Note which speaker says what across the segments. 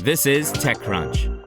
Speaker 1: This is TechCrunch.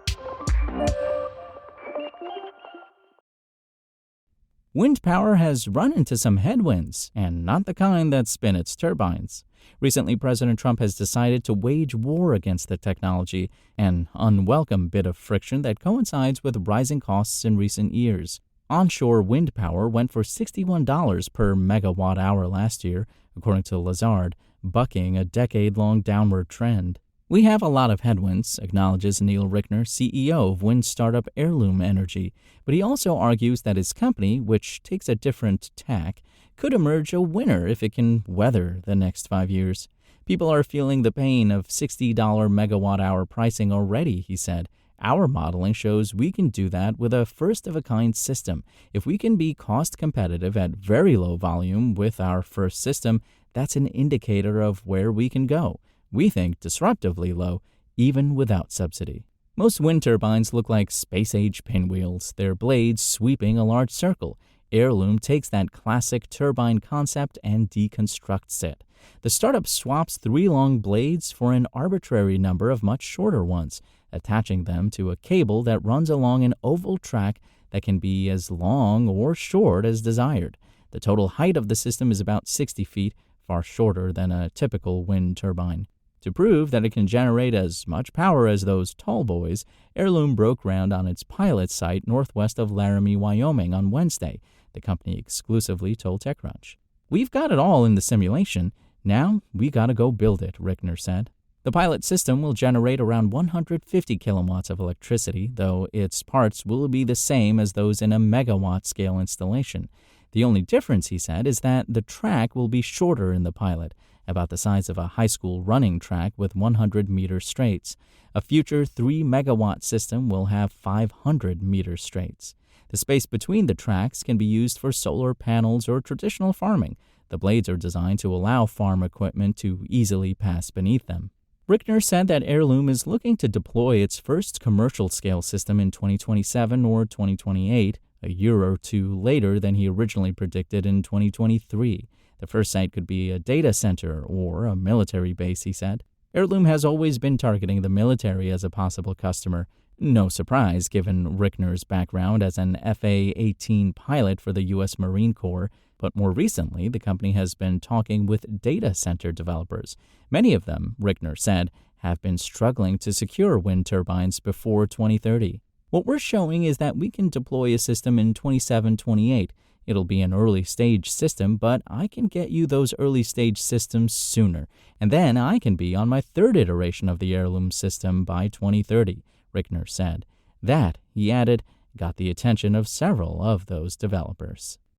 Speaker 2: Wind power has run into some headwinds, and not the kind that spin its turbines. Recently, President Trump has decided to wage war against the technology, an unwelcome bit of friction that coincides with rising costs in recent years. Onshore wind power went for $61 per megawatt hour last year, according to Lazard, bucking a decade-long downward trend. We have a lot of headwinds, acknowledges Neil Rickner, CEO of wind startup AirLoom Energy, but he also argues that his company, which takes a different tack, could emerge a winner if it can weather the next 5 years. People are feeling the pain of $60 megawatt-hour pricing already, he said. Our modeling shows we can do that with a first-of-a-kind system. If we can be cost-competitive at very low volume with our first system, that's an indicator of where we can go. We think disruptively low, even without subsidy. Most wind turbines look like space-age pinwheels, their blades sweeping a large circle. AirLoom takes that classic turbine concept and deconstructs it. The startup swaps 3 long blades for an arbitrary number of much shorter ones, attaching them to a cable that runs along an oval track that can be as long or short as desired. The total height of the system is about 60 feet, far shorter than a typical wind turbine. To prove that it can generate as much power as those tall boys, AirLoom broke ground on its pilot site northwest of Laramie, Wyoming on Wednesday, the company exclusively told TechCrunch. "We've got it all in the simulation. Now we gotta go build it," Rickner said. The pilot system will generate around 150 kilowatts of electricity, though its parts will be the same as those in a megawatt-scale installation. The only difference, he said, is that the track will be shorter in the pilot, about the size of a high school running track with 100-meter straights. A future 3-megawatt system will have 500-meter straights. The space between the tracks can be used for solar panels or traditional farming. The blades are designed to allow farm equipment to easily pass beneath them. Rickner said that AirLoom is looking to deploy its first commercial-scale system in 2027 or 2028, a year or two later than he originally predicted in 2023. The first site could be a data center or a military base, he said. AirLoom has always been targeting the military as a possible customer. No surprise, given Rickner's background as an FA-18 pilot for the U.S. Marine Corps. But more recently, the company has been talking with data center developers. Many of them, Rickner said, have been struggling to secure wind turbines before 2030. "What we're showing is that we can deploy a system in 27-28. It'll be an early-stage system, but I can get you those early-stage systems sooner. And then I can be on my 3rd iteration of the AirLoom system by 2030, Rickner said. That, he added, got the attention of several of those developers.